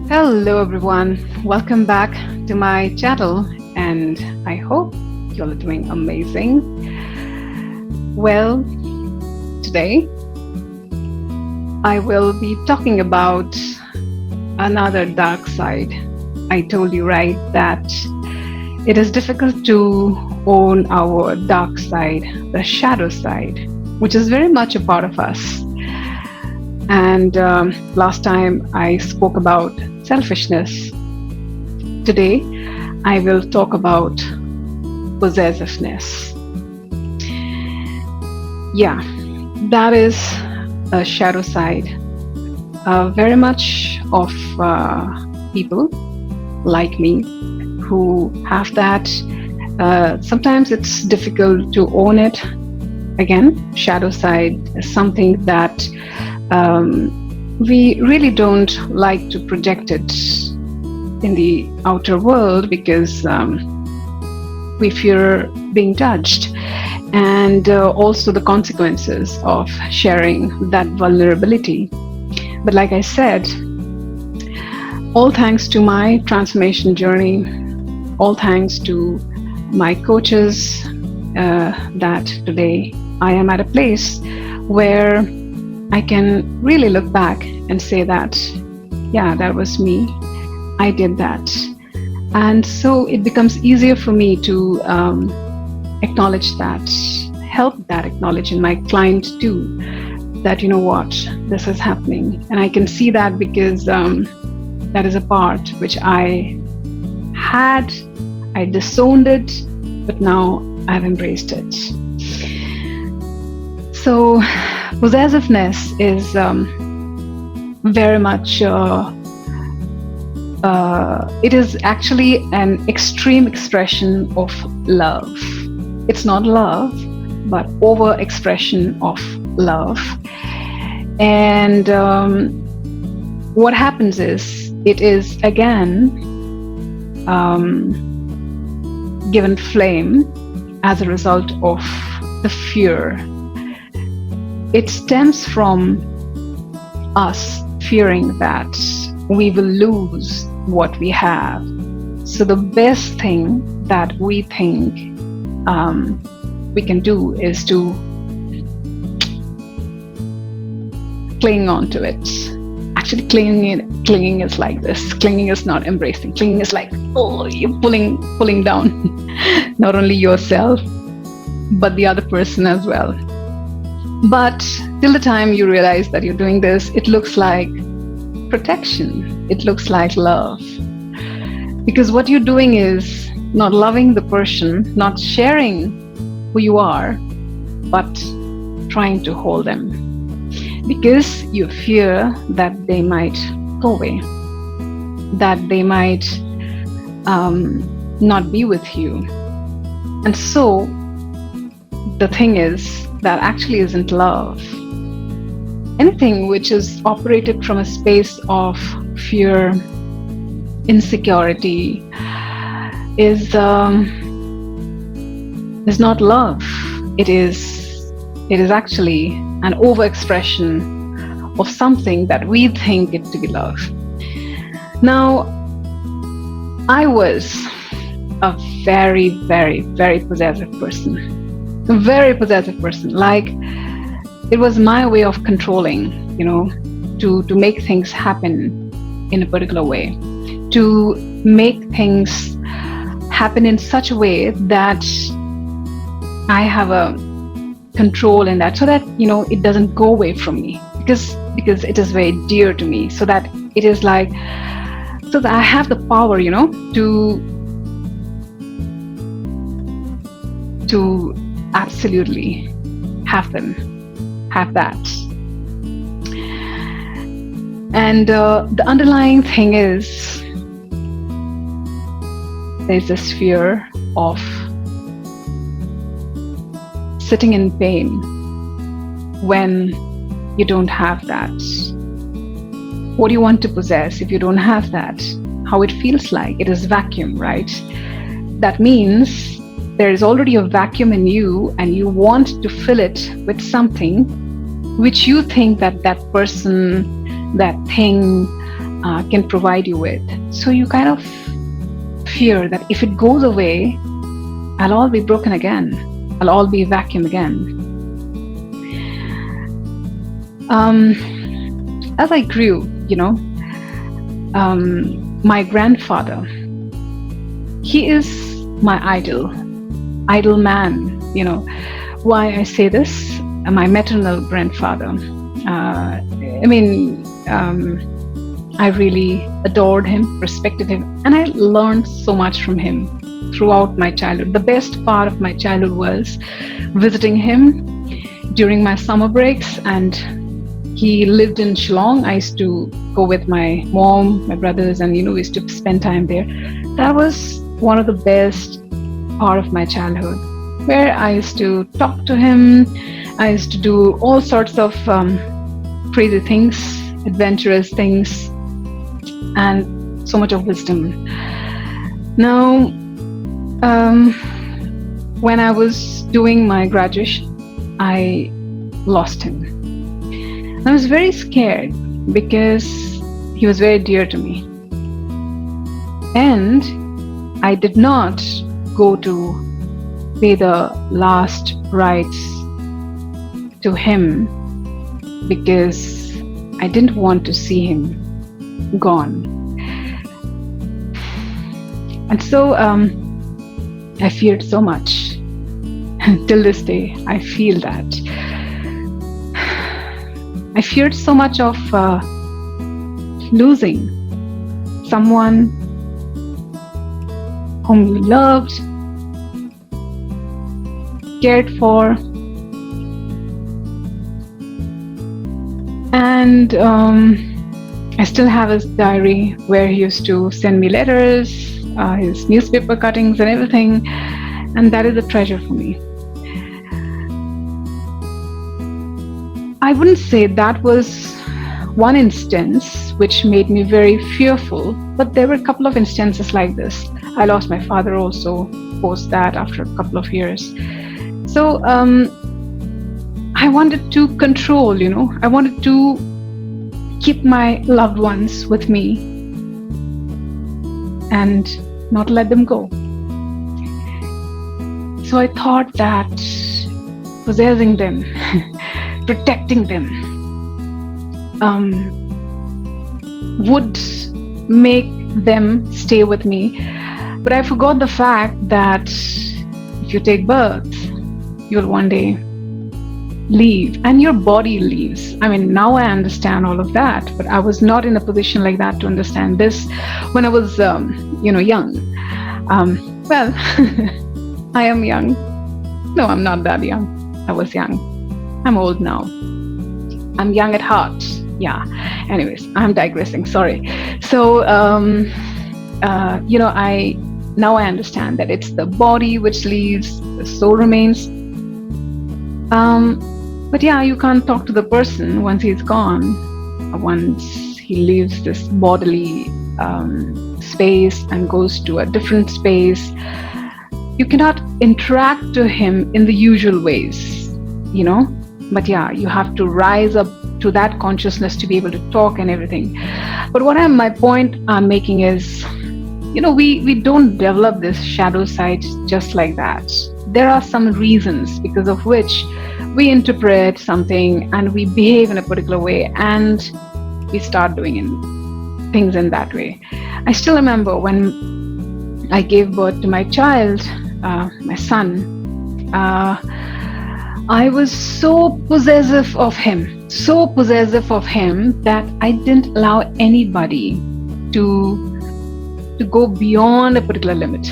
Hello, everyone. Welcome back to my channel, and I hope you're doing amazing. Well, today I will be talking about another dark side. I told you, right, that it is difficult to own our dark side, the shadow side, which is very much a part of us. And last time I spoke about selfishness. Today I will talk about possessiveness. Yeah, that is a shadow side. Very much of people like me who have that. Sometimes it's difficult to own it. Again, shadow side is something that we really don't like to project it in the outer world because we fear being judged, and also the consequences of sharing that vulnerability. But like I said, all thanks to my transformation journey, all thanks to my coaches, that today I am at a place where I can really look back and say that, yeah, that was me. I did that. And so it becomes easier for me to acknowledge that, help that acknowledge in my client too, that, you know what, this is happening. And I can see that because that is a part which I disowned it, but now I've embraced it. So possessiveness is very much, it is actually an extreme expression of love. It's not love, but over-expression of love. And what happens is, it is again given flame as a result of the fear. It stems from us fearing that we will lose what we have. So the best thing that we think we can do is to cling on to it. Actually, clinging is like this. Clinging is not embracing. Clinging is like, oh, you're pulling down not only yourself, but the other person as well. But till the time you realize that you're doing this, it looks like protection. It looks like love. Because what you're doing is not loving the person, not sharing who you are, but trying to hold them. Because you fear that they might go away, that they might not be with you. And so the thing is, that actually isn't love. Anything which is operated from a space of fear, insecurity, is not love. It is actually an overexpression of something that we think it to be love. Now, I was a very, very, very possessive person. A very possessive person. Like, it was my way of controlling, to make things happen in a particular way, to make things happen in such a way that I have a control in that, so that it doesn't go away from me, because it is very dear to me, so that it is like, so that I have the power to absolutely have that. And the underlying thing is, there's this fear of sitting in pain when you don't have that. What do you want to possess if you don't have that? How it feels like? It is vacuum, right? That means there is already a vacuum in you, and you want to fill it with something which you think that person, that thing, can provide you with. So you kind of fear that if it goes away, I'll all be broken again. I'll all be vacuum again. As I grew, my grandfather, he is my idol man. Why I say this? My maternal grandfather. I really adored him, respected him, and I learned so much from him throughout my childhood. The best part of my childhood was visiting him during my summer breaks, and he lived in Shillong. I used to go with my mom, my brothers, and we used to spend time there. That was one of the best part of my childhood, where I used to talk to him. I used to do all sorts of crazy things, adventurous things, and so much of wisdom. Now, when I was doing my graduation, I lost him. I was very scared because he was very dear to me. And I did not go to pay the last rites to him because I didn't want to see him gone. And so I feared so much. Till this day, I feel that. I feared so much of losing someone whom you loved, cared for, and I still have his diary where he used to send me letters, his newspaper cuttings and everything, and that is a treasure for me. I wouldn't say that was one instance which made me very fearful, but there were a couple of instances like this. I lost my father also post that after a couple of years. So I wanted to control, I wanted to keep my loved ones with me and not let them go. So I thought that possessing them, protecting them, would make them stay with me. But I forgot the fact that if you take birth, you'll one day leave, and your body leaves. Now I understand all of that, but I was not in a position like that to understand this when I was, young. Well, I am young. No, I'm not that young. I was young. I'm old now. I'm young at heart. Yeah. Anyways, I'm digressing. Sorry. So, I now I understand that it's the body which leaves, the soul remains. But yeah, you can't talk to the person once he's gone. Once he leaves this bodily space and goes to a different space, you cannot interact to him in the usual ways, But yeah, you have to rise up to that consciousness to be able to talk and everything. But my point I'm making is, we don't develop this shadow side just like that. There are some reasons because of which we interpret something and we behave in a particular way, and we start doing things in that way. I still remember when I gave birth to my child, my son, I was so possessive of him that I didn't allow anybody to go beyond a particular limit.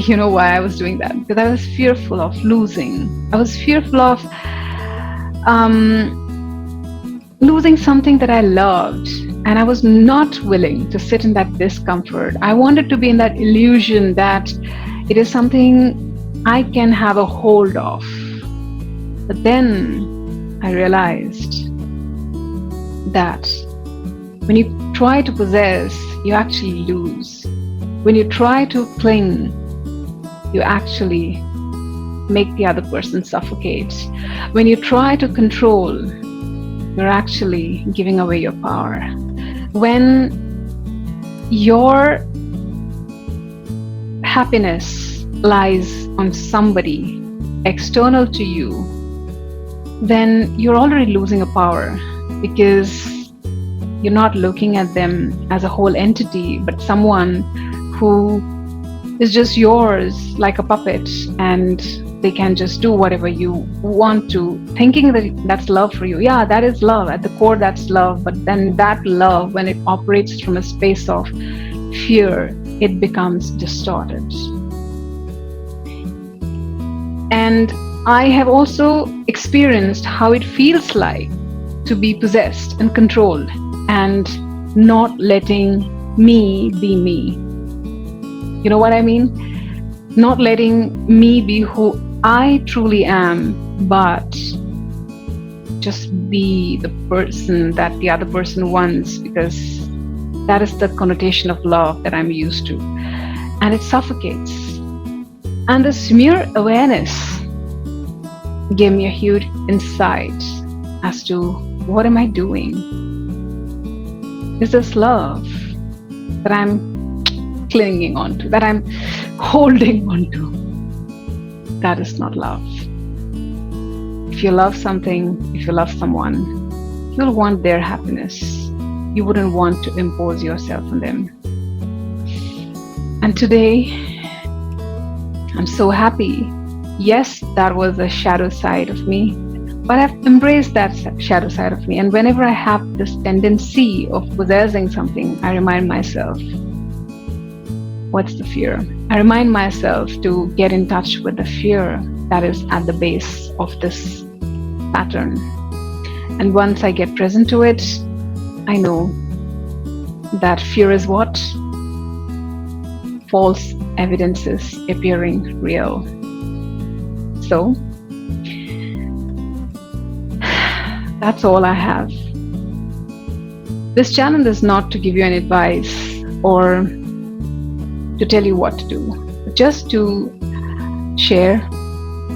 You know why I was doing that? Because I was fearful of losing. I was fearful of losing something that I loved, and I was not willing to sit in that discomfort. I wanted to be in that illusion that it is something I can have a hold of. But then I realized that when you try to possess, you actually lose. When you try to cling, you actually make the other person suffocate. When you try to control, you're actually giving away your power. When your happiness lies on somebody external to you, then you're already losing a power, because you're not looking at them as a whole entity, but someone who is just yours like a puppet, and they can just do whatever you want to, thinking that that's love for you. Yeah, that is love. At the core, that's love. But then that love, when it operates from a space of fear, it becomes distorted. And I have also experienced how it feels like to be possessed and controlled and not letting me be me. You know what I mean? Not letting me be who I truly am, but just be the person that the other person wants, because that is the connotation of love that I'm used to. And it suffocates. And this mere awareness gave me a huge insight as to, what am I doing? Is this love that I'm clinging onto, that I'm holding onto? That is not love. If you love something, if you love someone, you'll want their happiness. You wouldn't want to impose yourself on them. And today, I'm so happy. Yes, that was a shadow side of me, but I've embraced that shadow side of me. And whenever I have this tendency of possessing something, I remind myself, what's the fear? I remind myself to get in touch with the fear that is at the base of this pattern. And once I get present to it, I know that fear is what? False evidences appearing real. So, that's all I have. This channel is not to give you any advice or to tell you what to do, but just to share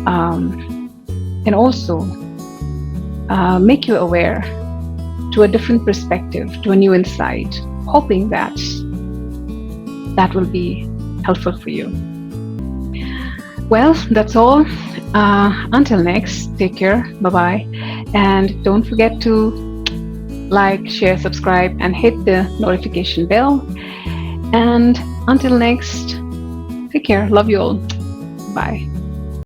and also make you aware to a different perspective, to a new insight, hoping that that will be helpful for you. Well, that's all. Until next, take care. Bye-bye. And don't forget to like, share, subscribe, and hit the notification bell. And until next, take care. Love you all. Bye.